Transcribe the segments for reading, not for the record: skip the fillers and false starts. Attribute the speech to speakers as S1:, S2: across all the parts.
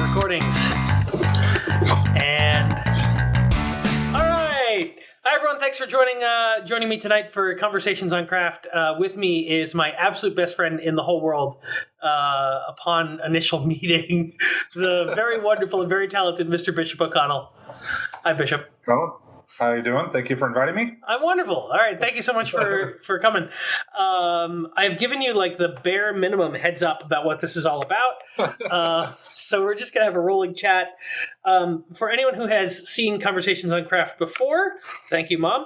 S1: recordings. And all right. Hi everyone, thanks for joining me tonight for Conversations on Craft. With me is my absolute best friend in the whole world. Upon initial meeting, the very wonderful and very talented Mr. Bishop O'Connell. Hi, Bishop.
S2: Colin, how are you doing? Thank you for inviting me.
S1: I'm wonderful. All right, thank you so much for coming. I've given you like the bare minimum heads up about what this is all about. So we're just gonna have a rolling chat. For anyone who has seen Conversations on Craft before, thank you, Mom.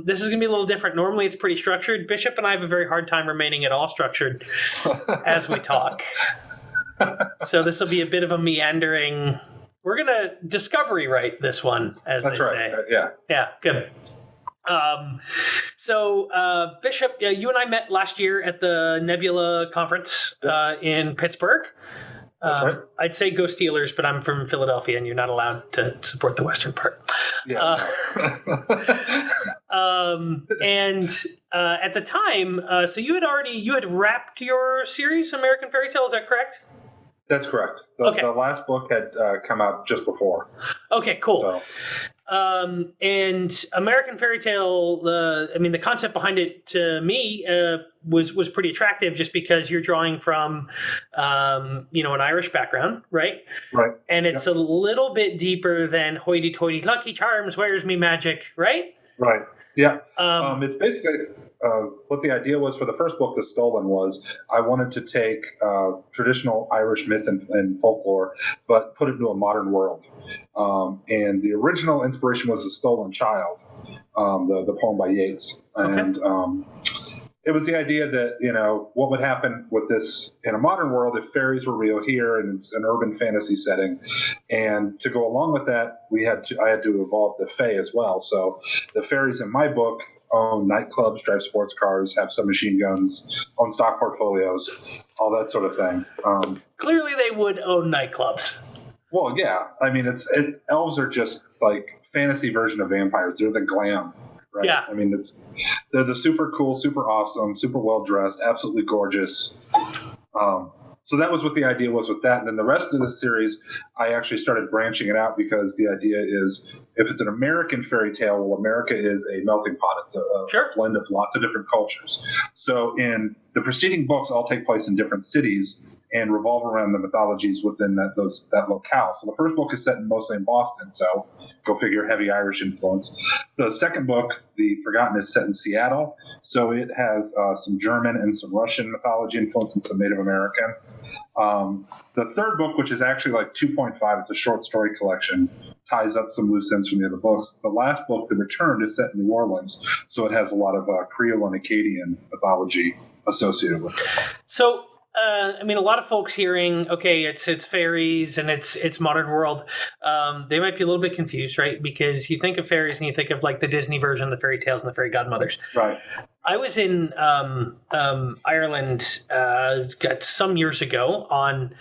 S1: This is gonna be a little different. Normally, it's pretty structured. Bishop and I have a very hard time remaining at all structured as we talk. So this will be a bit of a meandering. We're going to discovery write this one, as
S2: That's
S1: they
S2: right.
S1: say.
S2: Yeah,
S1: good. Bishop, you and I met last year at the Nebula conference in Pittsburgh.
S2: That's right.
S1: I'd say go Steelers, but I'm from Philadelphia, and you're not allowed to support the Western part.
S2: Yeah.
S1: And at the time, so you had wrapped your series, American Faerie Tale, is that correct?
S2: That's correct.
S1: Okay.
S2: The last book had come out just before.
S1: Okay, cool.
S2: So.
S1: And American Faerie Tale, the concept behind it to me was pretty attractive, just because you're drawing from, an Irish background, right?
S2: Right.
S1: And it's a little bit deeper than hoity-toity, Lucky Charms, where's me magic, right?
S2: Right. Yeah. It's basically what the idea was for the first book, The Stolen, was I wanted to take traditional Irish myth and folklore, but put it into a modern world. And the original inspiration was The Stolen Child, the poem by Yeats. And it was the idea that, what would happen with this in a modern world if fairies were real here and it's an urban fantasy setting. And to go along with that, I had to evolve the Fae as well. So the fairies in my book own nightclubs, drive sports cars, have submachine guns, own stock portfolios, all that sort of thing.
S1: Clearly they would own nightclubs.
S2: Well, yeah. I mean, elves are just like fantasy version of vampires. They're the glam. Right?
S1: Yeah.
S2: I mean, they're the super cool, super awesome, super well dressed, absolutely gorgeous. So that was what the idea was with that. And then the rest of the series, I actually started branching it out because the idea is if it's an American fairy tale, well, America is a melting pot. It's a blend of lots of different cultures. So in the preceding books, all take place in different cities and revolve around the mythologies within that locale. So the first book is set mostly in Boston, so go figure, heavy Irish influence. The second book, The Forgotten, is set in Seattle, so it has some German and some Russian mythology influence and some Native American. The third book, which is actually like 2.5, it's a short story collection, ties up some loose ends from the other books. The last book, The Return, is set in New Orleans, so it has a lot of Creole and Acadian mythology associated with it.
S1: So, a lot of folks hearing, okay, it's fairies and it's modern world. They might be a little bit confused, right? Because you think of fairies and you think of like the Disney version, the fairy tales and the fairy godmothers.
S2: Right.
S1: I was in Ireland some years ago on.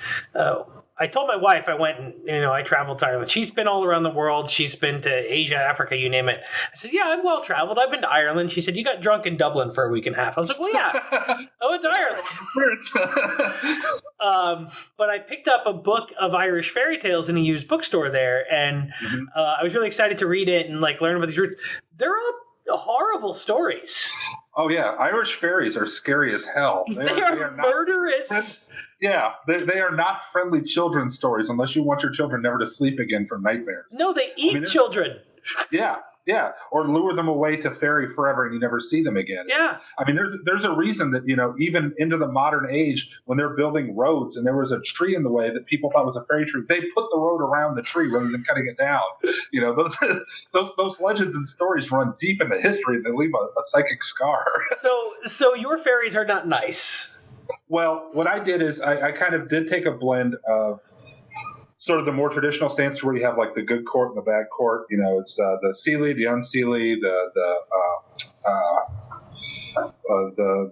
S1: I told my wife I went and, I traveled to Ireland. She's been all around the world. She's been to Asia, Africa, you name it. I said, yeah, I'm well traveled. I've been to Ireland. She said, you got drunk in Dublin for a week and a half. I was like, well, yeah, I went to Ireland. But I picked up a book of Irish fairy tales in a used bookstore there. And I was really excited to read it and learn about these roots. They're all horrible stories.
S2: Oh, yeah. Irish fairies are scary as hell.
S1: They are murderous.
S2: Yeah, they are not friendly children's stories unless you want your children never to sleep again from nightmares.
S1: No, they eat children.
S2: Yeah, or lure them away to fairy forever and you never see them again.
S1: Yeah.
S2: I mean, there's a reason that, even into the modern age when they're building roads and there was a tree in the way that people thought was a fairy tree, they put the road around the tree rather than cutting it down. Those legends and stories run deep into history and they leave a psychic scar.
S1: So your fairies are not nice.
S2: Well, what I did is I kind of did take a blend of sort of the more traditional stance where you have like the good court and the bad court. It's the Seelie, the Unseelie,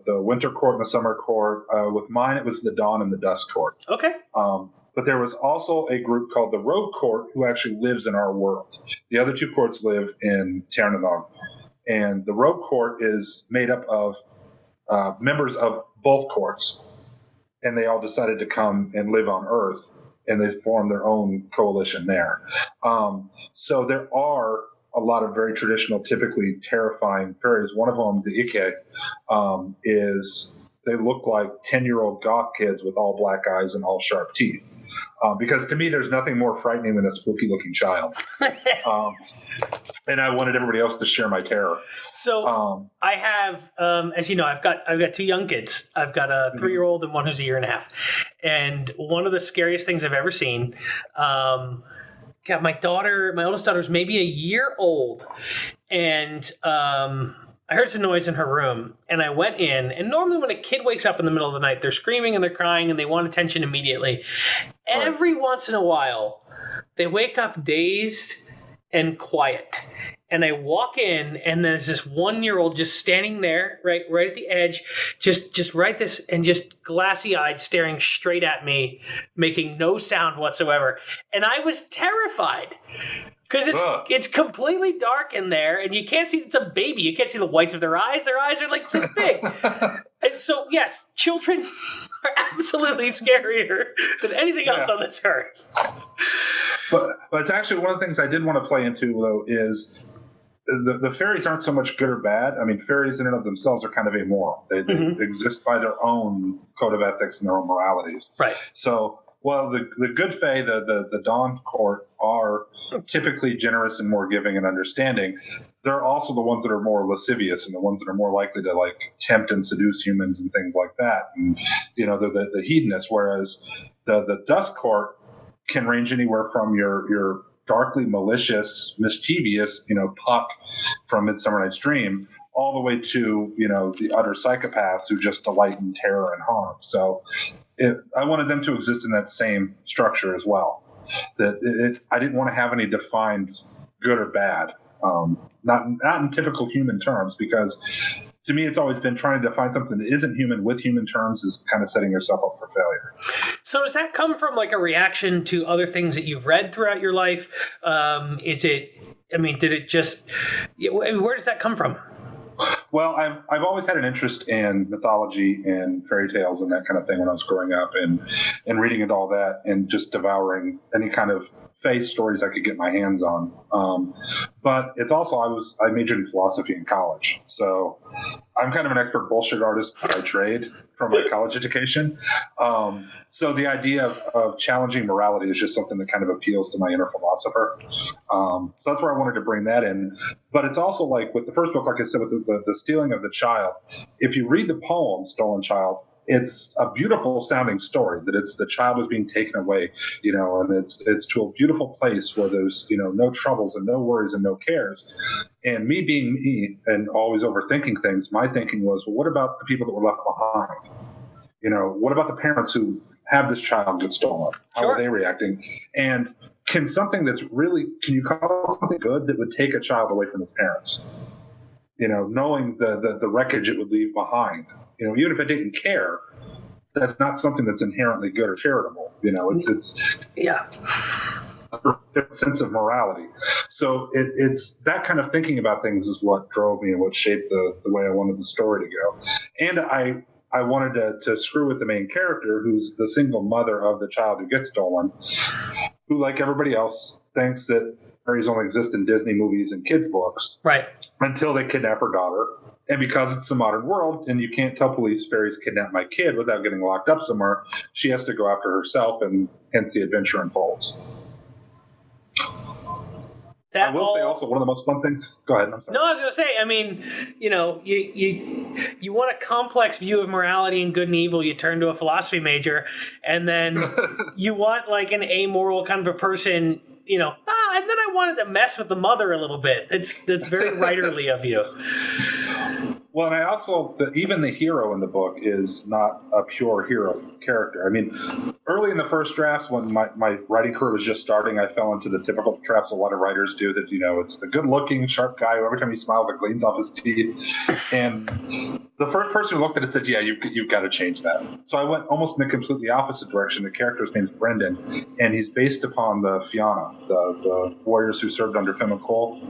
S2: the winter court and the summer court. With mine, it was the dawn and the dusk court.
S1: Okay.
S2: But there was also a group called the Rogue Court who actually lives in our world. The other two courts live in Tiernanog. And the Rogue Court is made up of members of both courts. And they all decided to come and live on Earth and they form their own coalition there. So there are a lot of very traditional, typically terrifying fairies. One of them, the Ike, is they look like 10-year-old goth kids with all black eyes and all sharp teeth. Because to me, there's nothing more frightening than a spooky-looking child. And I wanted everybody else to share my terror.
S1: So I have, as you know, I've got 2 young kids. I've got a 3-year-old and one who's a year and a half. And one of the scariest things I've ever seen. My oldest daughter's maybe a year old, and I heard some noise in her room, and I went in. And normally, when a kid wakes up in the middle of the night, they're screaming and they're crying and they want attention immediately. Right. Every once in a while, they wake up dazed and quiet. And I walk in, and there's this 1-year-old just standing there, right at the edge, just right this, and just glassy-eyed, staring straight at me, making no sound whatsoever. And I was terrified because it's completely dark in there, and you can't see. It's a baby. You can't see the whites of their eyes. Their eyes are like this big. And so, yes, children are absolutely scarier than anything else on this earth.
S2: But it's actually one of the things I did want to play into, though, is the fairies aren't so much good or bad. I mean, fairies in and of themselves are kind of amoral. They exist by their own code of ethics and their own moralities.
S1: Right.
S2: So, well, the good fae, the Dawn Court, are typically generous and more giving and understanding. They're also the ones that are more lascivious and the ones that are more likely to tempt and seduce humans and things like that. And they're the hedonists. Whereas the Dusk Court can range anywhere from your darkly malicious, mischievous, Puck from Midsummer Night's Dream, all the way to, the utter psychopaths who just delight in terror and harm. So I wanted them to exist in that same structure as well. I didn't want to have any defined good or bad, not in typical human terms, because to me, it's always been trying to define something that isn't human with human terms is kind of setting yourself up for failure.
S1: So does that come from a reaction to other things that you've read throughout your life? Did it just, where does that come from?
S2: Well, I've always had an interest in mythology and fairy tales and that kind of thing when I was growing up, and reading into all that and just devouring any kind of fae stories I could get my hands on. But it's also I majored in philosophy in college, so I'm kind of an expert bullshit artist by trade from my college education. So the idea of challenging morality is just something that kind of appeals to my inner philosopher. So that's where I wanted to bring that in. But it's also with the first book, like I said, with the stealing of the child, if you read the poem Stolen Child, it's a beautiful sounding story that the child is being taken away, and it's to a beautiful place where there's, no troubles and no worries and no cares. And me being me and always overthinking things, my thinking was, well, what about the people that were left behind? What about the parents who have this child get stolen? How are they reacting? And can you call something good that would take a child away from its parents? Knowing the wreckage it would leave behind. Even if it didn't care, that's not something that's inherently good or charitable. It's a sense of morality. So it's that kind of thinking about things is what drove me and what shaped the way I wanted the story to go. And I wanted to screw with the main character, who's the single mother of the child who gets stolen, who, like everybody else, thinks that fairies only exist in Disney movies and kids' books.
S1: Right. Until
S2: they kidnap her daughter. And because it's a modern world and you can't tell police fairies kidnapped my kid without getting locked up somewhere, she has to go after herself, and hence the adventure unfolds. I will say also one of the most fun things. Go ahead. I'm sorry.
S1: No, I was going to say. You want a complex view of morality and good and evil. You turn to a philosophy major, and then you want an amoral kind of a person. And then I wanted to mess with the mother a little bit. That's very writerly of you.
S2: Well, and I also, even the hero in the book is not a pure hero character. I mean, early in the first drafts, when my writing career was just starting, I fell into the typical traps a lot of writers do, that, it's the good-looking, sharp guy who every time he smiles, it gleams off his teeth. And the first person who looked at it said, yeah, you've got to change that. So I went almost in the completely opposite direction. The character's name is Brendan, and he's based upon the Fianna, the warriors who served under Finn McCool.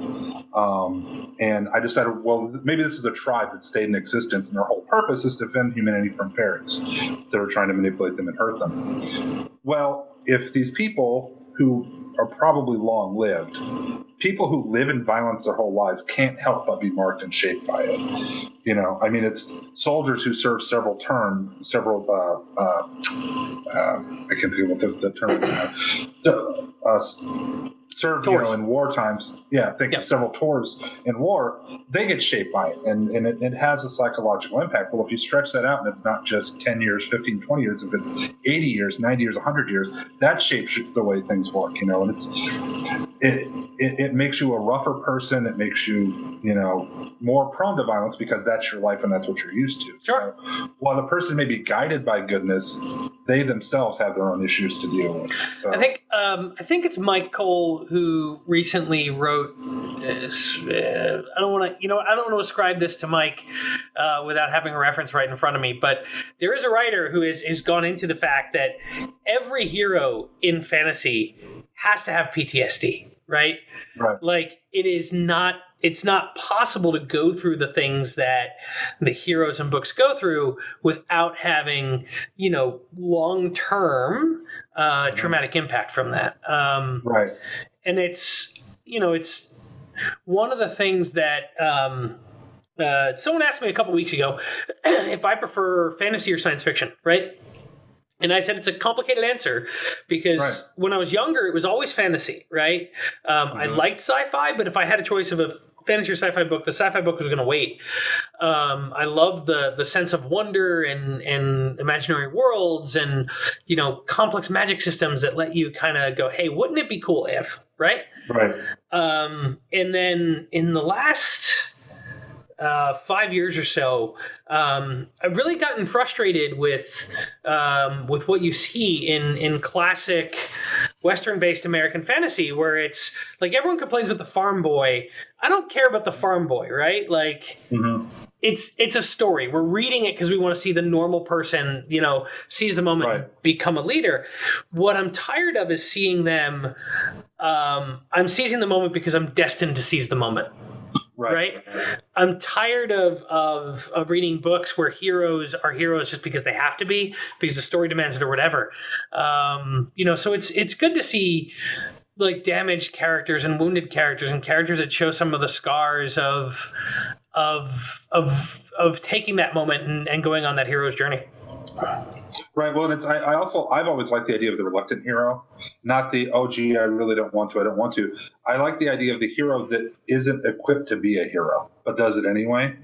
S2: And I decided, well, maybe this is a tribe that stayed in existence, and their whole purpose is to defend humanity from fairies that are trying to manipulate them and hurt them. Well, if these people who are probably long-lived, people who live in violence their whole lives can't help but be marked and shaped by it. I mean, it's soldiers who serve several terms, I can't think of what the term is. Served, in war times. Yeah, several tours in war. They get shaped by it, and it has a psychological impact. Well, if you stretch that out, and it's not just 10 years, 15, 20 years, if it's 80 years, 90 years, 100 years, that shapes the way things work, and it makes you a rougher person. It makes you, more prone to violence because that's your life and that's what you're used to.
S1: Sure.
S2: So, while the person may be guided by goodness, they themselves have their own issues to deal with. So.
S1: I think it's Mike Cole who recently wrote. I don't want to ascribe this to Mike without having a reference right in front of me, but there is a writer who is gone into the fact that every hero in fantasy has to have PTSD, right?
S2: Right.
S1: Like it's not possible to go through the things that the heroes in books go through without having, long-term traumatic impact from that.
S2: Right.
S1: And it's one of the things that someone asked me a couple weeks ago if I prefer fantasy or science fiction, right? And I said it's a complicated answer because when I was younger, it was always fantasy, right? I liked sci-fi, but if I had a choice of a fantasy or sci-fi book, the sci-fi book was going to wait. I love the sense of wonder and imaginary worlds and, complex magic systems that let you kind of go, hey, wouldn't it be cool if, right?
S2: Right.
S1: And then in the last 5 years or so, I've really gotten frustrated with what you see in classic Western-based American fantasy, where it's like everyone complains about the farm boy. I don't care about the farm boy, right? Like it's a story. We're reading it because we want to see the normal person, seize the moment and become a leader. What I'm tired of is seeing them. I'm seizing the moment because I'm destined to seize the moment. Right. I'm tired of reading books where heroes are heroes just because they have to be, because the story demands it or whatever. So it's good to see like damaged characters and wounded characters and characters that show some of the scars of taking that moment and going on that hero's journey.
S2: Right. Well, and I've always liked the idea of the reluctant hero, not the, oh, gee, I really don't want to. I like the idea of the hero that isn't equipped to be a hero, but does it anyway.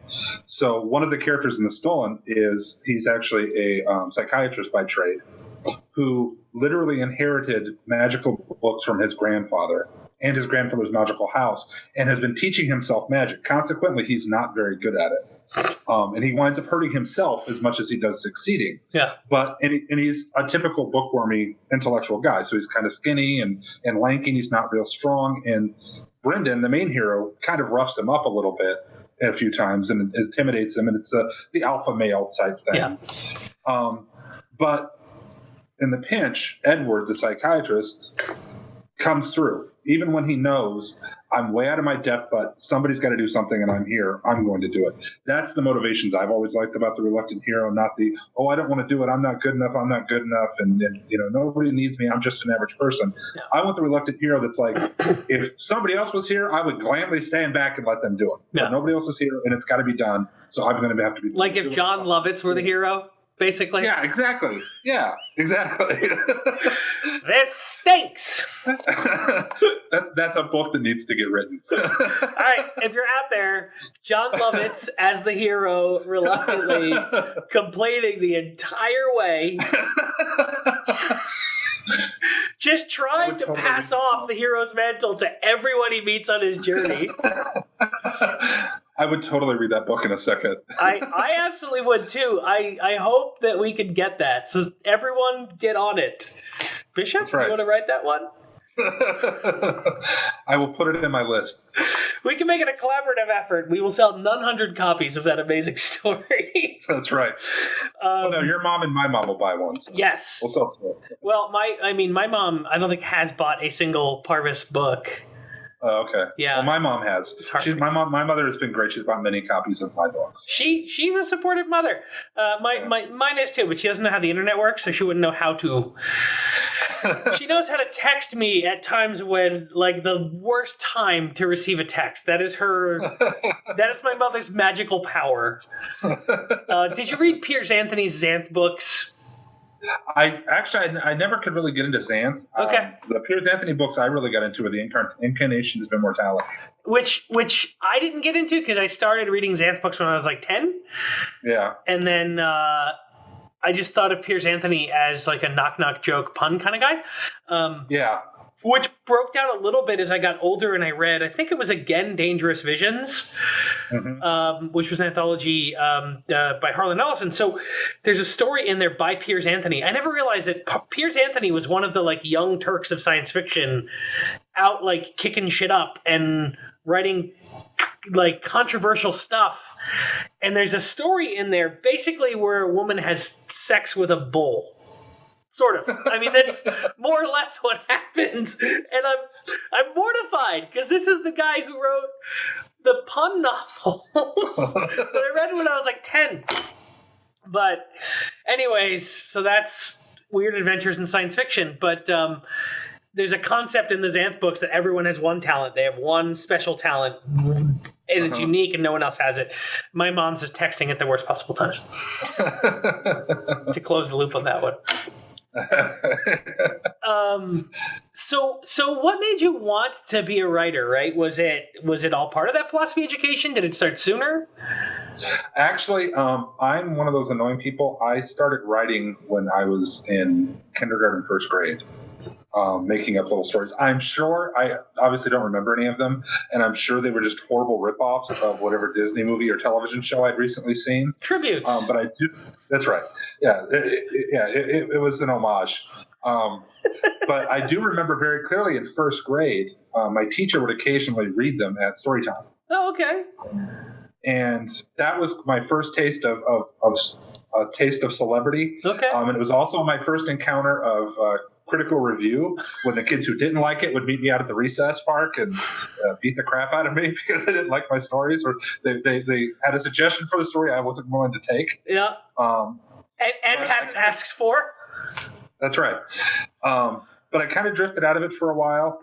S2: So one of the characters in The Stolen he's actually a psychiatrist by trade who literally inherited magical books from his grandfather and his grandfather's magical house and has been teaching himself magic. Consequently, he's not very good at it. And he winds up hurting himself as much as he does succeeding.
S1: Yeah.
S2: But he's a typical bookwormy intellectual guy. So he's kind of skinny and lanky. And he's not real strong. And Brendan, the main hero, kind of roughs him up a little bit a few times and intimidates him. And it's the alpha male type thing.
S1: Yeah.
S2: But in the pinch, Edward, the psychiatrist, comes through. Even when he knows I'm way out of my depth, but somebody's got to do something and I'm here, I'm going to do it. That's the motivations I've always liked about the reluctant hero, not the, oh, I don't want to do it, I'm not good enough, and nobody needs me, I'm just an average person. Yeah. I want the reluctant hero that's like, if somebody else was here, I would gladly stand back and let them do it. Yeah. But nobody else is here and it's got to be done, so I'm going to have to be
S1: like if John Lovitz were the hero? Basically.
S2: Yeah, exactly. Yeah, exactly.
S1: This stinks.
S2: That's a book that needs to get written.
S1: All right, if you're out there, John Lovitz as the hero, reluctantly complaining the entire way, just trying to pass off the hero's mantle to everyone he meets on his journey.
S2: I would totally read that book in a second.
S1: I absolutely would too. I hope that we can get that. So everyone get on it. Bishop, you want to write that one?
S2: I will put it in my list.
S1: We can make it a collaborative effort. We will sell 900 copies of that amazing story.
S2: That's right. No, your mom and my mom will buy one. So
S1: yes.
S2: We'll sell two.
S1: Well, my mom, I don't think has bought a single Parvis book.
S2: Oh, okay.
S1: Yeah.
S2: Well, my mom has. My mother has been great. She's bought many copies of my books.
S1: She's a supportive mother. Mine is too, but she doesn't know how the internet works, so she wouldn't know how to She knows how to text me at times when, like, the worst time to receive a text. That is my mother's magical power. Did you read Piers Anthony's Xanth books?
S2: I never could really get into Xanth.
S1: Okay.
S2: The Piers Anthony books I really got into were the Incarnations of Immortality.
S1: Which I didn't get into because I started reading Xanth books when I was like 10.
S2: Yeah.
S1: And then I just thought of Piers Anthony as like a knock-knock joke pun kind of guy.
S2: Yeah.
S1: Which broke down a little bit as I got older and I read, I think it was Again, Dangerous Visions, which was an anthology by Harlan Ellison. So there's a story in there by Piers Anthony. I never realized that Piers Anthony was one of the like young Turks of science fiction out like kicking shit up and writing like controversial stuff. And there's a story in there basically where a woman has sex with a bull. Sort of. I mean, that's more or less what happens. And I'm mortified because this is the guy who wrote the pun novels that I read when I was like 10. But anyways, so that's Weird Adventures in Science Fiction. But there's a concept in the Xanth books that everyone has one talent. They have one special talent, and it's unique, and no one else has it. My mom's just texting at the worst possible times. To close the loop on that one. So what made you want to be a writer, right? Was it all part of that philosophy education? Did it start sooner?
S2: Actually, I'm one of those annoying people. I started writing when I was in kindergarten, first grade, making up little stories. I'm sure, I obviously don't remember any of them, and I'm sure they were just horrible ripoffs of whatever Disney movie or television show I'd recently seen.
S1: Tributes.
S2: But I do, that's right. Yeah, it was an homage. But I do remember very clearly in first grade, my teacher would occasionally read them at story time.
S1: Oh, okay.
S2: And that was my first taste of a taste of celebrity.
S1: Okay.
S2: And it was also my first encounter of critical review when the kids who didn't like it would meet me out at the recess park and beat the crap out of me because they didn't like my stories, or they had a suggestion for the story I wasn't willing to take.
S1: Yeah. And hadn't asked for.
S2: That's right. But I kind of drifted out of it for a while.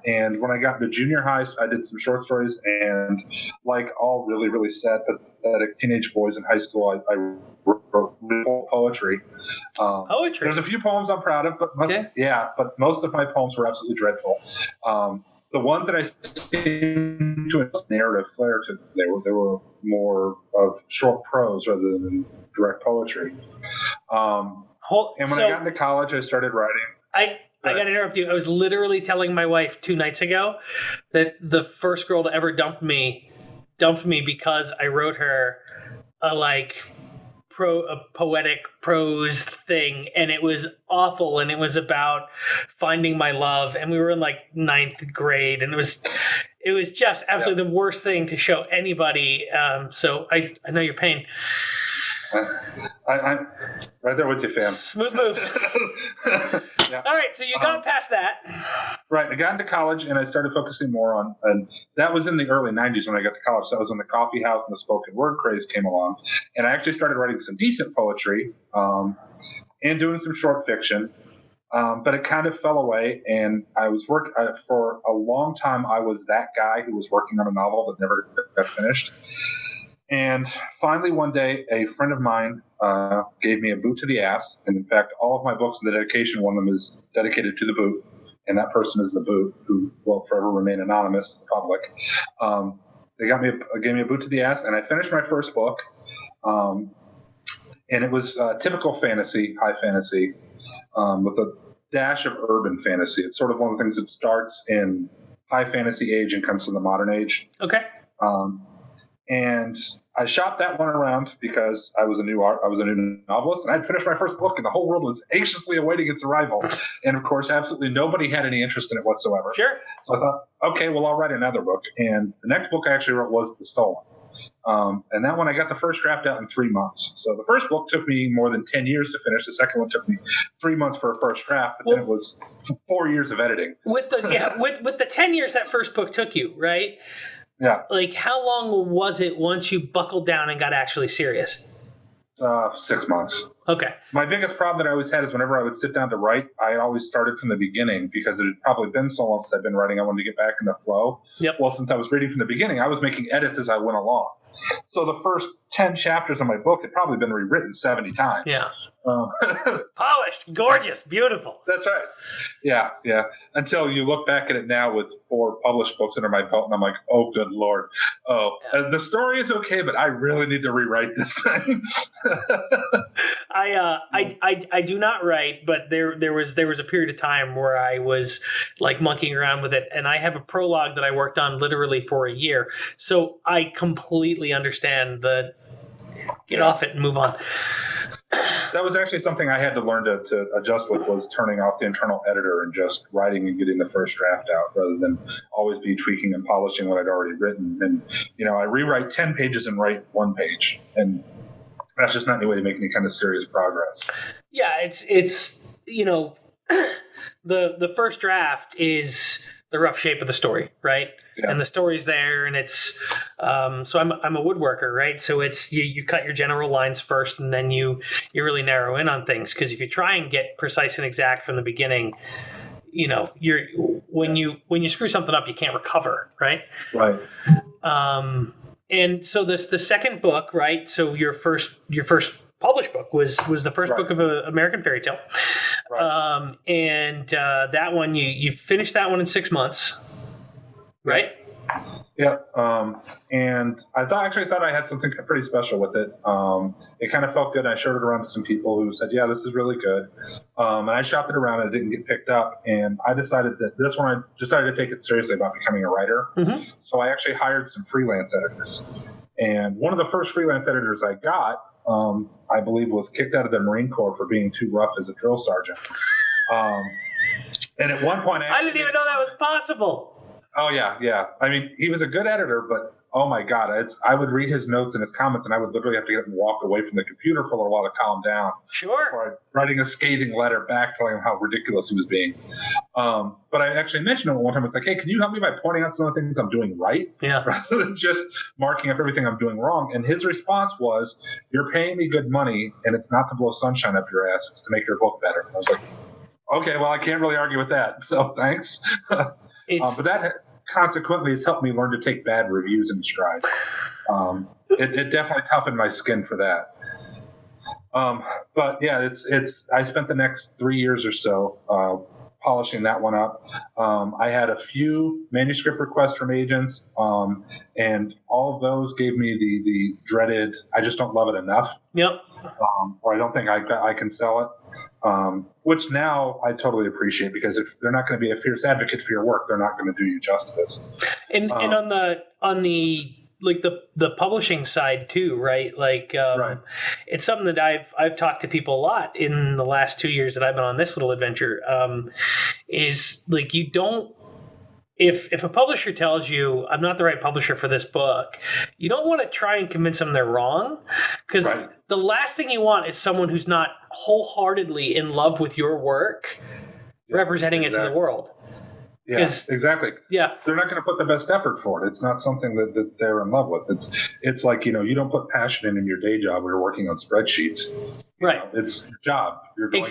S2: And when I got into junior high, I did some short stories. And like all really, really sad, pathetic teenage boys in high school, I wrote poetry.
S1: Poetry?
S2: There's a few poems I'm proud of, but most of my poems were absolutely dreadful. The ones that I seem to have narrative flair to, they were more of short prose rather than direct poetry. And when I got into college, I started writing.
S1: I got to interrupt you. I was literally telling my wife 2 nights ago that the first girl to ever dump me because I wrote her a poetic prose thing, and it was awful, and it was about finding my love, and we were in like 9th grade, and it was just absolutely the worst thing to show anybody. So I know your pain.
S2: I'm right there with you, fam.
S1: Smooth moves.
S2: Yeah.
S1: All right, so you got past that.
S2: Right. I got into college and I started focusing more on, and that was in the early 90s when I got to college. So that was when the coffee house and the spoken word craze came along. And I actually started writing some decent poetry and doing some short fiction. But it kind of fell away, and I was for a long time. I was that guy who was working on a novel that never got finished. And finally, one day, a friend of mine gave me a boot to the ass. And in fact, all of my books in the dedication, one of them is dedicated to the boot. And that person is the boot, who will forever remain anonymous to the public. They gave me a boot to the ass, and I finished my first book. And it was typical fantasy, high fantasy, with a dash of urban fantasy. It's sort of one of the things that starts in high fantasy age and comes to the modern age.
S1: Okay.
S2: And I shopped that one around because I was a new novelist, and I'd finished my first book, and the whole world was anxiously awaiting its arrival. And of course, absolutely nobody had any interest in it whatsoever.
S1: Sure.
S2: So I thought, okay, well, I'll write another book. And the next book I actually wrote was The Stolen. And that one, I got the first draft out in 3 months. So the first book took me more than 10 years to finish. The second one took me 3 months for a first draft, but then it was 4 years of editing.
S1: With the 10 years that first book took you, right?
S2: Yeah.
S1: Like, how long was it once you buckled down and got actually serious?
S2: 6 months.
S1: Okay.
S2: My biggest problem that I always had is whenever I would sit down to write, I always started from the beginning because it had probably been so long since I've been writing. I wanted to get back in the flow.
S1: Yep.
S2: Well, since I was reading from the beginning, I was making edits as I went along. So the first 10 chapters of my book had probably been rewritten 70 times.
S1: Yeah. Polished, gorgeous, beautiful.
S2: That's right. Yeah, yeah. Until you look back at it now with 4 published books under my belt, and I'm like, oh, good Lord. Oh, the story is okay, but I really need to rewrite this thing.
S1: I do not write, but there was a period of time where I was like monkeying around with it, and I have a prologue that I worked on literally for a year. So I completely understand the get off it and move on.
S2: That was actually something I had to learn to adjust with, was turning off the internal editor and just writing and getting the first draft out rather than always be tweaking and polishing what I'd already written. And, I rewrite 10 pages and write 1 page. And that's just not any way to make any kind of serious progress.
S1: Yeah, it's the first draft is the rough shape of the story, right? Yeah. And the story's there, and it's so I'm a woodworker, right? So it's you cut your general lines first, and then you really narrow in on things, because if you try and get precise and exact from the beginning, you're when you screw something up, you can't recover, right?
S2: Right.
S1: And so the second book, right? So your first published book was the first book of American Faerie Tale, right. And that one you finished that one in 6 months, right?
S2: Yeah. And I thought I had something pretty special with it. It kind of felt good. I showed it around to some people who said, yeah, this is really good. And I shopped it around and it didn't get picked up. And I decided that this one, I decided to take it seriously about becoming a writer. Mm-hmm. So I actually hired some freelance editors. And one of the first freelance editors I got, I believe, was kicked out of the Marine Corps for being too rough as a drill sergeant. And at one point,
S1: I didn't even know that was possible.
S2: Oh, yeah. I mean, he was a good editor, but oh my God, I would read his notes and his comments, and I would literally have to get up and walk away from the computer for a little while to calm down.
S1: Sure.
S2: Before writing a scathing letter back telling him how ridiculous he was being. But I actually mentioned him one time. It's like, hey, can you help me by pointing out some of the things I'm doing right?
S1: Yeah.
S2: Rather than just marking up everything I'm doing wrong. And his response was, you're paying me good money, and it's not to blow sunshine up your ass. It's to make your book better. And I was like, okay, well, I can't really argue with that. So thanks. But that consequently has helped me learn to take bad reviews in stride. It definitely toughened my skin for that. But yeah, I spent the next 3 years or so polishing that one up. I had a few manuscript requests from agents, and all of those gave me the dreaded, I just don't love it enough.
S1: Yep.
S2: Or I don't think I can sell it. Which now I totally appreciate, because if they're not going to be a fierce advocate for your work, they're not going to do you justice.
S1: And on the like the publishing side too, right? Like,
S2: right.
S1: It's something that I've talked to people a lot in the last 2 years that I've been on this little adventure. Is like, you don't. If a publisher tells you, I'm not the right publisher for this book, you don't want to try and convince them they're wrong, because the last thing you want is someone who's not wholeheartedly in love with your work, representing it to the world.
S2: Yeah, exactly.
S1: Yeah.
S2: They're not going to put the best effort for it. It's not something that they're in love with. It's like, you don't put passion in your day job where you're working on spreadsheets.
S1: Right.
S2: It's your job. You're going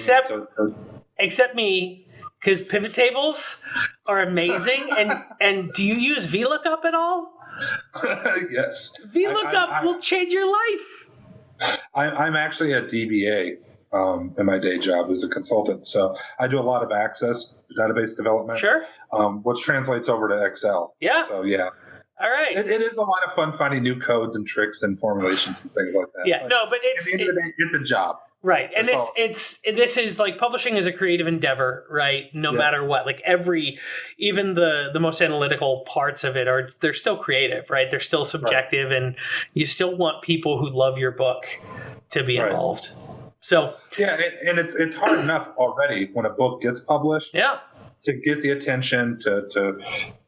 S1: except me. Because pivot tables are amazing. And do you use VLOOKUP at all?
S2: Yes.
S1: VLOOKUP will change your life.
S2: I'm actually a DBA in my day job as a consultant. So I do a lot of Access database development.
S1: Sure.
S2: Which translates over to Excel.
S1: Yeah.
S2: So, yeah.
S1: All right.
S2: It is a lot of fun finding new codes and tricks and formulations and things like that.
S1: Yeah, but
S2: at the end of the day, it's a job.
S1: Right. And this is like, publishing is a creative endeavor, right? No matter what, like even the most analytical parts of it they're still creative, right? They're still subjective, and you still want people who love your book to be involved. So
S2: yeah, and it's hard enough already when a book gets published.
S1: Yeah.
S2: To get the attention, to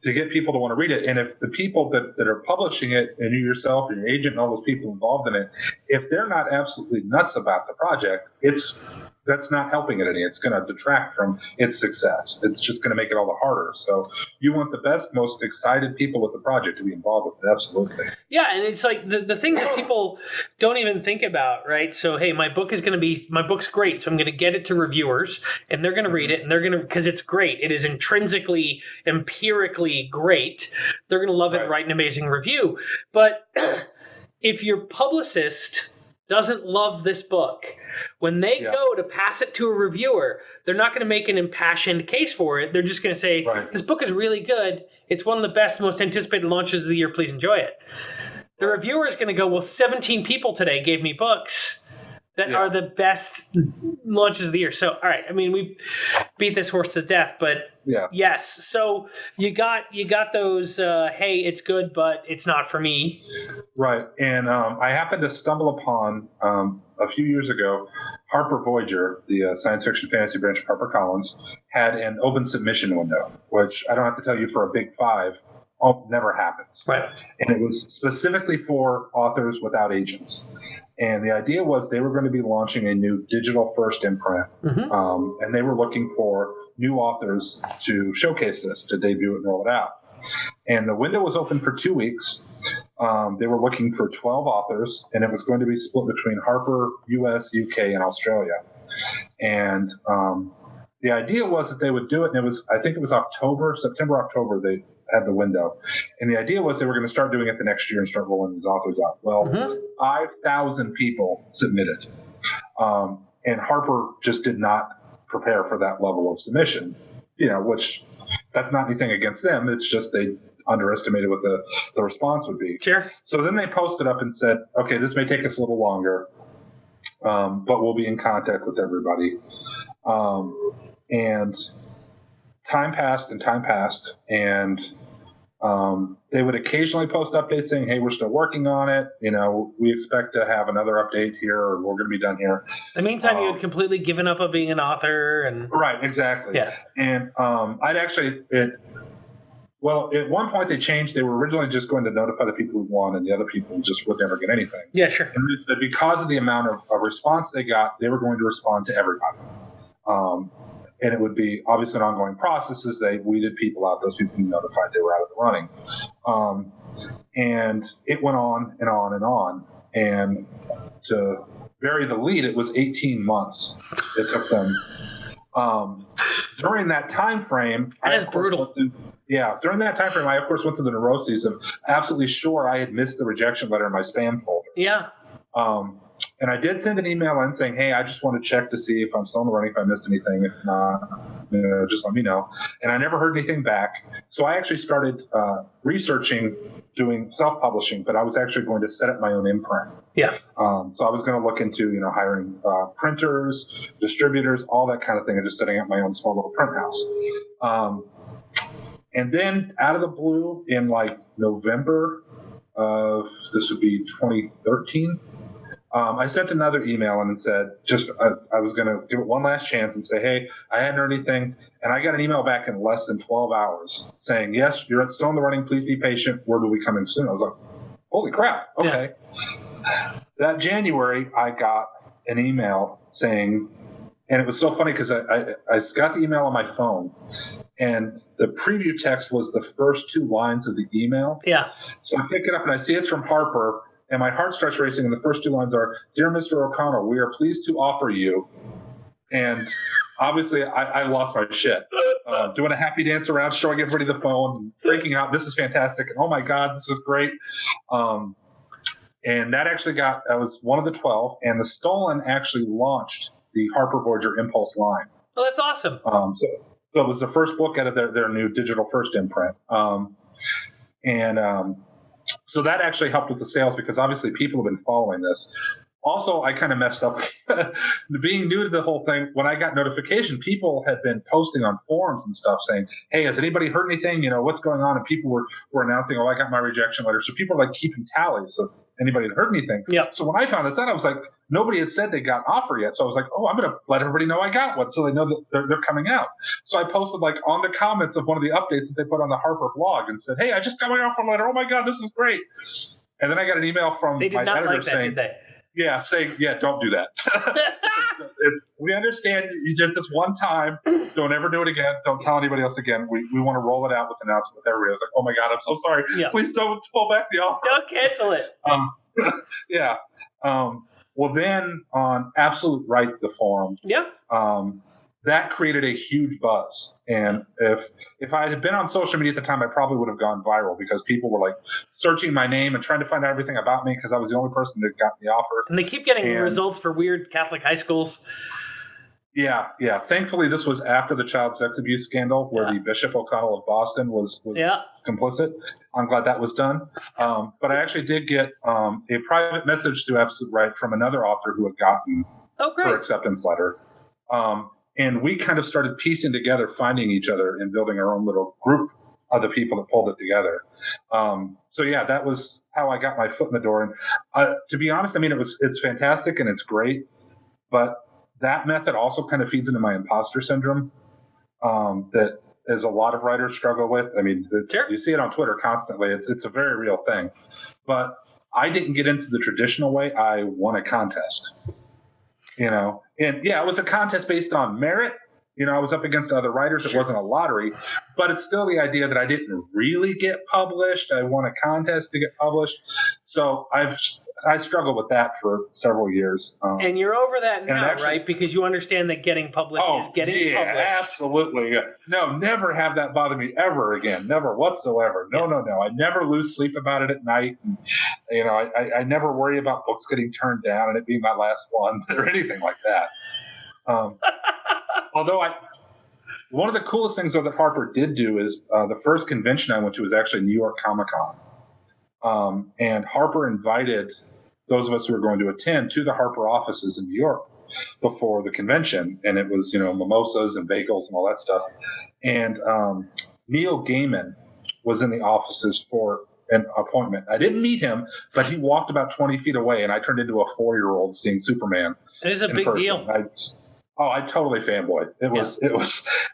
S2: get people to want to read it. And if the people that are publishing it, and you yourself and your agent and all those people involved in it, if they're not absolutely nuts about the project, it's that's not helping it any. It's going to detract from its success. It's just going to make it all the harder. So you want the best, most excited people with the project to be involved with it. Absolutely.
S1: Yeah, and it's like the things that people don't even think about, right? So, hey, my book's great, so I'm going to get it to reviewers, and they're going to read it, and they're going to, because it's great. It is intrinsically, empirically great. They're going to love it and write an amazing review. But if your publicist doesn't love this book, when they go to pass it to a reviewer, they're not going to make an impassioned case for it. They're just going to say, this book is really good. It's one of the best, most anticipated launches of the year. Please enjoy it. The reviewer is going to go, well, 17 people today gave me books that are the best launches of the year. So, all right. I mean, we beat this horse to death, but yes. So you got those, hey, it's good, but it's not for me.
S2: Right. And I happened to stumble upon a few years ago, Harper Voyager, the science fiction fantasy branch of HarperCollins, had an open submission window, which I don't have to tell you for a big five, never happens.
S1: Right.
S2: And it was specifically for authors without agents. And the idea was they were going to be launching a new digital first imprint. And they were looking for new authors to showcase this, to debut it and roll it out. And the window was open for 2 weeks. They were looking for 12 authors, and it was going to be split between Harper, US, UK, and Australia. And the idea was that they would do it, and I think it was September, October, they had the window. And the idea was they were going to start doing it the next year and start rolling these authors out. Well, 5,000 people submitted. And Harper just did not prepare for that level of submission, which that's not anything against them. It's just they underestimated what the response would be.
S1: Sure.
S2: So then they posted up and said, okay, this may take us a little longer, but we'll be in contact with everybody. And time passed, and they would occasionally post updates saying, hey, we're still working on it. We expect to have another update here, or we're going to be done here.
S1: In the meantime, you had completely given up on being an author.
S2: Right, exactly.
S1: Yeah.
S2: And at one point they changed. They were originally just going to notify the people who won, and the other people just would never get anything.
S1: Yeah, sure.
S2: And they said because of the amount of response they got, they were going to respond to everybody. And it would be obviously an ongoing process as they weeded people out, those people who notified they were out of the running. And it went on and on and on. And to bury the lead, it was 18 months it took them. During that time frame,
S1: that is brutal.
S2: During that time frame, I of course went through the neuroses of absolutely sure I had missed the rejection letter in my spam folder.
S1: Yeah.
S2: And I did send an email in saying, hey, I just want to check to see if I'm still in the running, if I missed anything. If not, just let me know. And I never heard anything back. So I actually started researching, doing self-publishing, but I was actually going to set up my own imprint.
S1: Yeah.
S2: So I was going to look into, hiring printers, distributors, all that kind of thing, and just setting up my own small little print house. And then out of the blue in November of, this would be 2013, I sent another email and said, I was going to give it one last chance and say, hey, I hadn't heard anything. And I got an email back in less than 12 hours saying, yes, you're still in the running. Please be patient. Word will be coming soon. I was like, holy crap. Okay. Yeah. That January, I got an email saying, and it was so funny because I got the email on my phone, and the preview text was the first two lines of the email.
S1: Yeah.
S2: So I pick it up and I see it's from Harper. And my heart starts racing, and the first two lines are, Dear Mr. O'Connell, we are pleased to offer you. And obviously, I lost my shit. Doing a happy dance around, showing everybody the phone, freaking out. This is fantastic. And oh, my God, this is great. And that actually I was one of the 12. And the Stolen actually launched the Harper Voyager Impulse line.
S1: Oh, that's awesome.
S2: So it was the first book out of their new digital first imprint. So that actually helped with the sales because obviously people have been following this. Also, I kind of messed up. Being new to the whole thing, when I got notification, people had been posting on forums and stuff saying, hey, has anybody heard anything? What's going on? And people were announcing, I got my rejection letter. So people are keeping tallies of anybody had heard anything.
S1: Yeah.
S2: So when I found this out, I was like, nobody had said they got an offer yet. So I was like, I'm going to let everybody know I got one so they know that they're coming out. So I posted on the comments of one of the updates that they put on the Harper blog and said, hey, I just got my offer letter. Oh, my God, this is great. And then I got an email from my editor saying,
S1: did they?
S2: Yeah, saying, don't do that. we understand you did this one time. Don't ever do it again. Don't tell anybody else again. We want to roll it out with an announcement with everybody. I was like, oh my God, I'm so sorry.
S1: Yeah.
S2: Please don't pull back the offer.
S1: Don't cancel it.
S2: Yeah. Well, then on Absolute Right, the forum, that created a huge buzz. And if I had been on social media at the time, I probably would have gone viral because people were like searching my name and trying to find out everything about me because I was the only person that got the offer.
S1: And they keep getting results for weird Catholic high schools.
S2: Yeah. Thankfully, this was after the child sex abuse scandal where the Bishop O'Connell of Boston was complicit. I'm glad that was done. But I actually did get a private message through Absolute Right from another author who had gotten her acceptance letter. And we kind of started piecing together, finding each other and building our own little group of the people that pulled it together. So that was how I got my foot in the door. And to be honest, I mean, it's fantastic and it's great, but that method also kind of feeds into my imposter syndrome that as a lot of writers struggle with. I mean, you see it on Twitter constantly. It's a very real thing. But I didn't get into the traditional way. I won a contest. And it was a contest based on merit. I was up against other writers. It wasn't a lottery, but it's still the idea that I didn't really get published. I won a contest to get published. So I struggled with that for several years.
S1: And you're over that now, right? Because you understand that getting published is getting published.
S2: Absolutely. No, never have that bother me ever again. Never whatsoever. No. I never lose sleep about it at night. And, I never worry about books getting turned down and it being my last one or anything like that. Although one of the coolest things that Harper did do is the first convention I went to was actually New York Comic Con. And Harper invited those of us who were going to attend to the Harper offices in New York before the convention. And it was, mimosas and bagels and all that stuff. And Neil Gaiman was in the offices for an appointment. I didn't meet him, but he walked about 20 feet away and I turned into a 4-year-old seeing Superman.
S1: It is a big deal.
S2: I totally fanboyed. It was,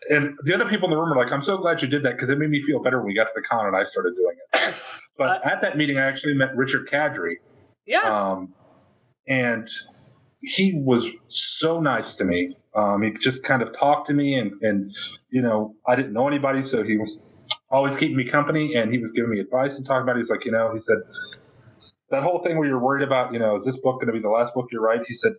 S2: and the other people in the room were like, I'm so glad you did that because it made me feel better when we got to the con and I started doing it. But at that meeting, I actually met Richard Kadri. Yeah. And he was so nice to me. He just kind of talked to me and I didn't know anybody, so he was always keeping me company and he was giving me advice and talking about it. He's like, he said, that whole thing where you're worried about, is this book going to be the last book you write? He said,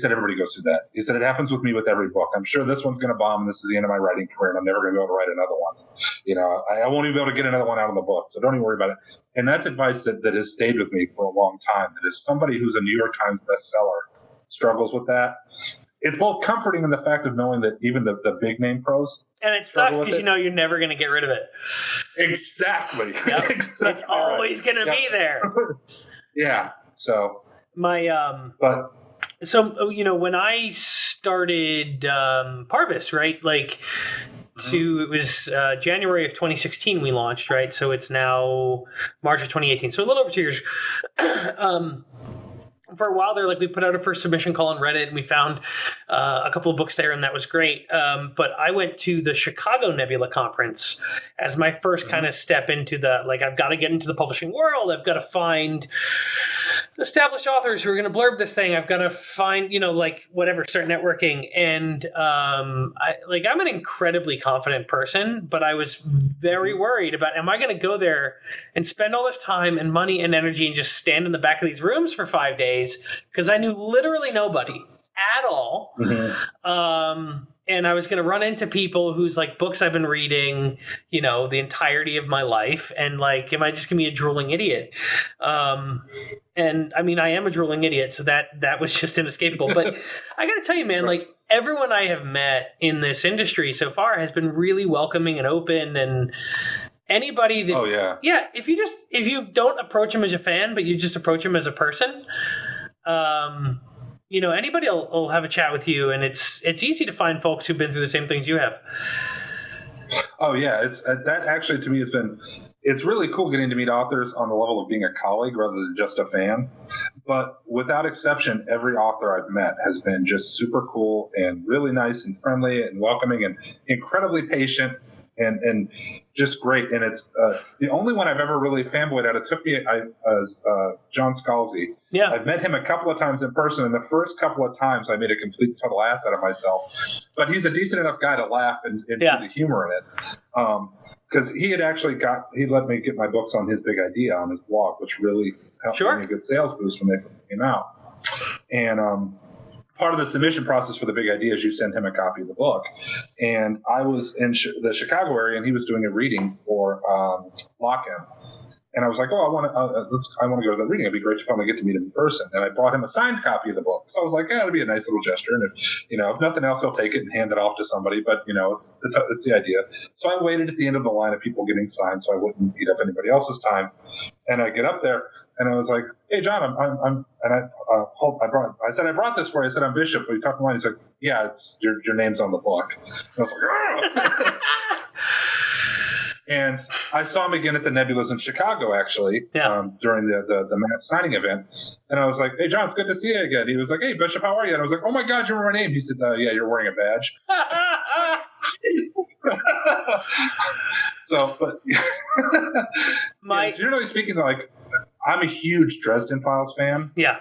S2: everybody goes through that. He said, it happens with me with every book. I'm sure this one's going to bomb and this is the end of my writing career and I'm never going to be able to write another one. I won't even be able to get another one out of the book. So don't even worry about it. And that's advice that has stayed with me for a long time. That is somebody who's a New York Times bestseller struggles with that. It's both comforting in the fact of knowing that even the big name pros. And it sucks because you're never going to get rid of it. Exactly. Yep. Exactly. It's always going to be there. Yeah. So So, when I started Parvis, right, it was January of 2016 we launched, right? So it's now March of 2018. So a little over 2 years. For a while there, we put out a first submission call on Reddit and we found a couple of books there and that was great. But I went to the Chicago Nebula Conference as my first kind of step into the, I've got to get into the publishing world. I've got to find established authors who are going to blurb this thing. I've got to find, start networking. And I'm an incredibly confident person, but I was very worried about, am I going to go there and spend all this time and money and energy and just stand in the back of these rooms for 5 days? Because I knew literally nobody at all. Mm-hmm. And I was going to run into people whose books I've been reading, the entirety of my life. And am I just going to be a drooling idiot? And I mean, I am a drooling idiot. So that was just inescapable. But I got to tell you, man, everyone I have met in this industry so far has been really welcoming and open and anybody that, if you don't approach them as a fan, but you just approach them as a person, anybody will have a chat with you, and it's easy to find folks who've been through the same things you have. Oh yeah, it's that actually to me it's really cool getting to meet authors on the level of being a colleague rather than just a fan. But without exception, every author I've met has been just super cool and really nice and friendly and welcoming and incredibly patient and just great. And it's the only one I've ever really fanboyed at. It took me as John Scalzi.
S1: Yeah.
S2: I've met him a couple of times in person, and the first couple of times I made a complete total ass out of myself. But he's a decent enough guy to laugh and see the humor in it. Because he had actually he let me get my books on his big idea on his blog, which really helped me a good sales boost when they came out. And part of the submission process for the big idea is you send him a copy of the book. And I was in the Chicago area, and he was doing a reading for Lock-In. And I was like, I want to go to that reading. It'd be great to finally get to meet him in person. And I brought him a signed copy of the book. So I was like, it'd be a nice little gesture. And if nothing else, he'll take it and hand it off to somebody. But it's the idea. So I waited at the end of the line of people getting signed, so I wouldn't eat up anybody else's time. And I get up there, and I was like, "Hey, John, I said I brought this for you." I said, "I'm Bishop. Will you talk to mine?" He's like, "Yeah, it's your name's on the book." And I was like, "Oh." And I saw him again at the Nebulas in Chicago, actually, during the mass signing event. And I was like, "Hey, John, it's good to see you again." He was like, "Hey, Bishop, how are you?" And I was like, "Oh, my God, you remember my name?" He said, "Yeah, you're wearing a badge." So, but generally speaking, like, I'm a huge Dresden Files fan.
S1: Yeah.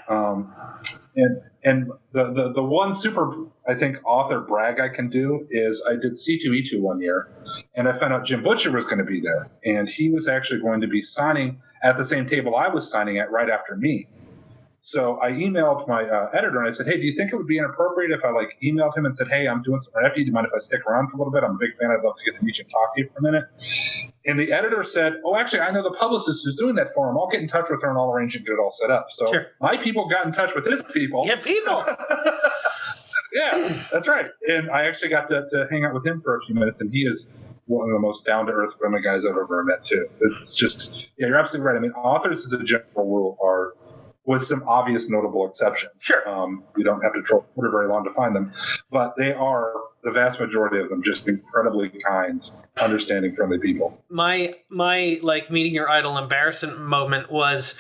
S2: And the one super, I think, author brag I can do is I did C2E2 one year, and I found out Jim Butcher was going to be there, and he was actually going to be signing at the same table I was signing at right after me. So I emailed my editor, and I said, "Hey, do you think it would be inappropriate if I emailed him and said, 'Hey, I'm doing something after you. Do you mind if I stick around for a little bit? I'm a big fan. I'd love to get to meet you and talk to you for a minute.'" And the editor said, "Oh, actually, I know the publicist who's doing that for him. I'll get in touch with her and I'll arrange and get it all set up." So my people got in touch with his people.
S1: Yeah, people.
S2: Yeah, that's right. And I actually got to hang out with him for a few minutes, and he is one of the most down-to-earth, friendly guys I've ever met, too. It's just, you're absolutely right. I mean, authors, as a general rule, are, with some obvious notable exceptions.
S1: Sure.
S2: You don't have to troll Twitter very long to find them. But they are, the vast majority of them, just incredibly kind, understanding, friendly people.
S1: My meeting your idol embarrassment moment was,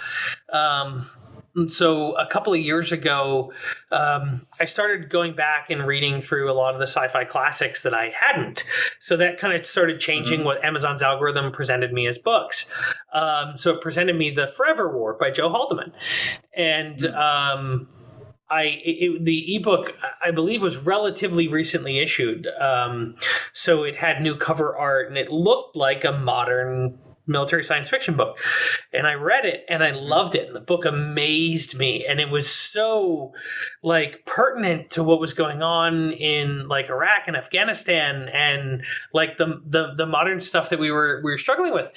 S1: so a couple of years ago, I started going back and reading through a lot of the sci-fi classics that I hadn't. So that kind of started changing what Amazon's algorithm presented me as books. So it presented me The Forever War by Joe Haldeman. And the ebook, I believe, was relatively recently issued. So it had new cover art, and it looked like a modern military science fiction book. And I read it and I loved it. And the book amazed me. And it was so pertinent to what was going on in Iraq and Afghanistan and the modern stuff that we were struggling with.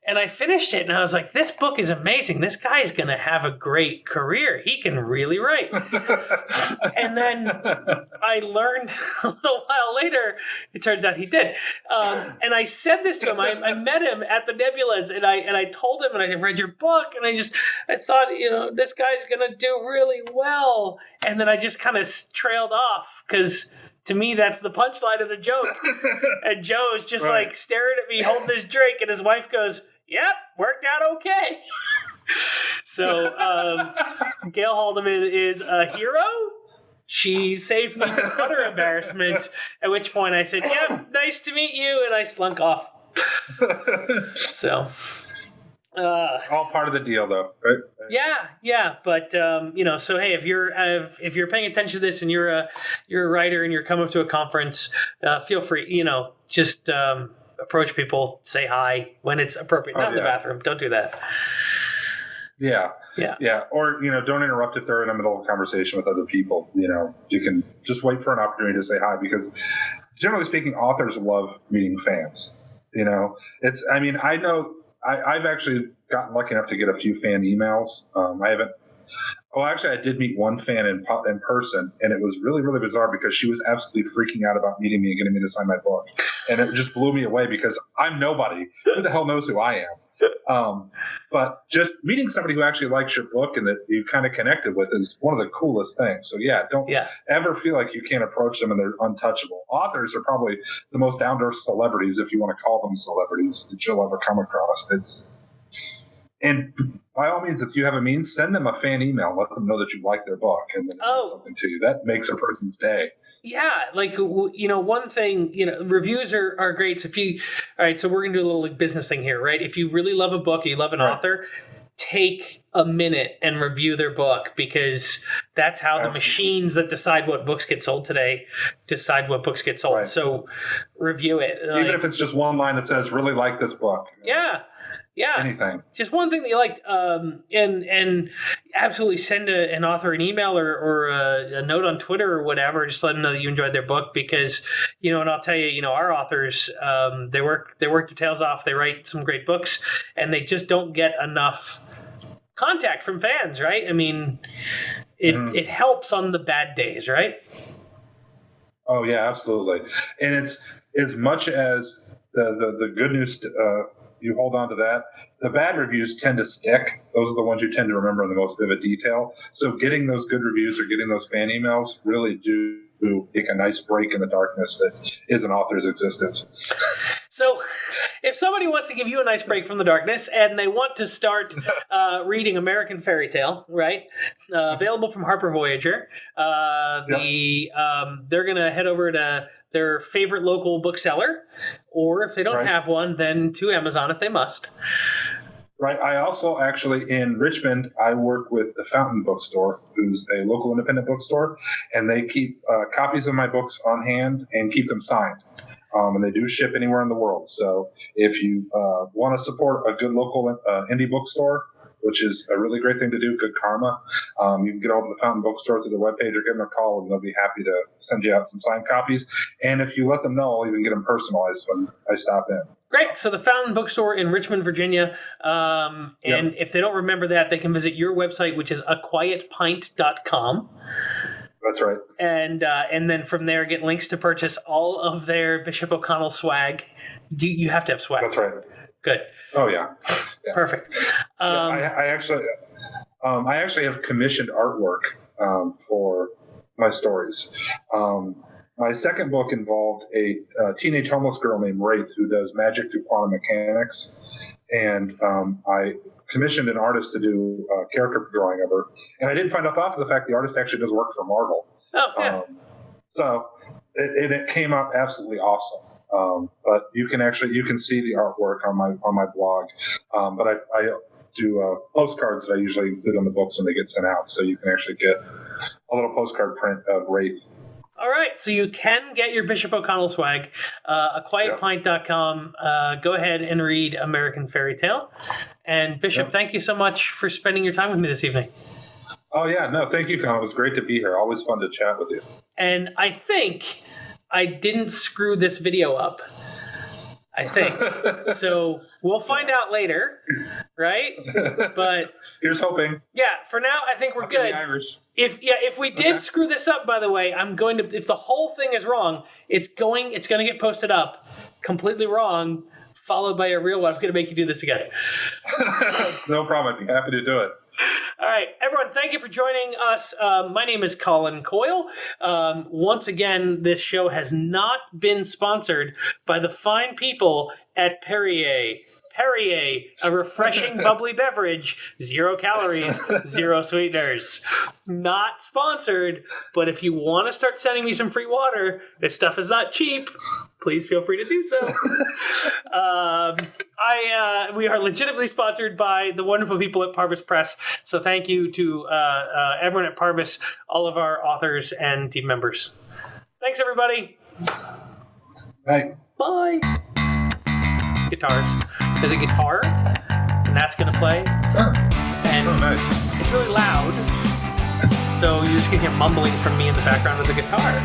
S1: And I finished it and I was like, this book is amazing. This guy is going to have a great career. He can really write. And then I learned a little while later, it turns out he did. And I said this to him. I met him at the Nebulas, and I told him, and I read your book, and I thought, this guy's gonna do really well, and then I just kind of trailed off because to me that's the punchline of the joke, and Joe's just staring at me holding his drink, and his wife goes, "Yep, worked out okay." So Gail Haldeman is a hero. She saved me from utter embarrassment, at which point I said, "Yep, nice to meet you," and I slunk off. So
S2: all part of the deal, though, right?
S1: Yeah, but so hey, if you're paying attention to this and you're a writer and you're coming up to a conference, feel free, just approach people, say hi when it's appropriate. Not in the bathroom. Don't do that.
S2: Yeah. Or, don't interrupt if they're in the middle of a conversation with other people. You can just wait for an opportunity to say hi, because generally speaking, authors love meeting fans. I know I've actually gotten lucky enough to get a few fan emails. I did meet one fan in person, and it was really, really bizarre because she was absolutely freaking out about meeting me and getting me to sign my book. And it just blew me away because I'm nobody. Who the hell knows who I am? But just meeting somebody who actually likes your book and that you kind of connected with is one of the coolest things. So don't ever feel like you can't approach them and they're untouchable. Authors are probably the most down-to-earth celebrities, if you want to call them celebrities, that you'll ever come across. And by all means, if you have a means, send them a fan email. Let them know that you like their book and then it means something to you. That makes a person's day.
S1: Yeah, like one thing, reviews are great. So all right, so we're gonna do a little like, business thing here, right? If you really love a book, you love an author, take a minute and review their book, because that's how the machines that decide what books get sold today decide what books get sold. Right. So review it,
S2: even if it's just one line that says "really like this book."
S1: Yeah,
S2: anything.
S1: Just one thing that you liked, and absolutely send an author an email or a note on Twitter or whatever. Just let them know that you enjoyed their book, because and I'll tell you, our authors, they work their tails off. They write some great books, and they just don't get enough contact from fans, right? I mean, it helps on the bad days, right?
S2: Oh yeah, absolutely. And it's as much as the good news. You hold on to that. The bad reviews tend to stick. Those are the ones you tend to remember in the most vivid detail. So getting those good reviews or getting those fan emails really do make a nice break in the darkness that is an author's existence.
S1: So if somebody wants to give you a nice break from the darkness and they want to start reading American Faerie Tale, right? Available from Harper Voyager. They're going to head over to their favorite local bookseller, or if they don't have one, then to Amazon if they must.
S2: Right. I also actually, in Richmond, I work with the Fountain Bookstore, who's a local independent bookstore, and they keep copies of my books on hand and keep them signed. And they do ship anywhere in the world. So if you want to support a good local indie bookstore, which is a really great thing to do, good karma, you can get over to the Fountain Bookstore through the webpage or give them a call, and they'll be happy to send you out some signed copies. And if you let them know, I'll even get them personalized when I stop in.
S1: Great. So the Fountain Bookstore in Richmond, Virginia. And if they don't remember that, they can visit your website, which is aquietpint.com.
S2: That's right.
S1: And then from there, get links to purchase all of their Bishop O'Connell swag. You have to have swag.
S2: That's right.
S1: Good.
S2: Oh, yeah.
S1: Perfect.
S2: I actually have commissioned artwork for my stories. My second book involved a teenage homeless girl named Wraith who does magic through quantum mechanics. And I commissioned an artist to do a character drawing of her. And I didn't find out after the fact the artist actually does work for Marvel.
S1: Oh, yeah.
S2: So it came out absolutely awesome. But you can see the artwork on my blog. But I do postcards that I usually include on the books when they get sent out. So you can actually get a little postcard print of Wraith.
S1: All right, so you can get your Bishop O'Connell swag, aquietpint.com. Go ahead and read American Faerie Tale. And Bishop, thank you so much for spending your time with me this evening.
S2: Oh, yeah. No, thank you, Colin. It was great to be here. Always fun to chat with you.
S1: And I think I didn't screw this video up. I think. So we'll find out later, right? But
S2: here's hoping.
S1: Yeah, for now I think we're good.
S2: Irish.
S1: If we did screw this up, by the way, I'm going to, if the whole thing is wrong, it's going to get posted up completely wrong, followed by a real one. I'm going to make you do this again.
S2: No problem. I'd be happy to do it.
S1: All right, everyone, thank you for joining us. My name is Colin Coyle. Once again, this show has not been sponsored by the fine people at Perrier. Perrier, a refreshing bubbly beverage, 0 calories, 0 sweeteners. Not sponsored, but if you want to start sending me some free water, this stuff is not cheap. Please feel free to do so. We are legitimately sponsored by the wonderful people at Parvis Press. So thank you to everyone at Parvis, all of our authors and team members. Thanks, everybody.
S2: Bye.
S1: Bye. Guitars. There's a guitar, and that's going to play. And
S2: nice.
S1: It's really loud. So you're just going to hear mumbling from me in the background of the guitar.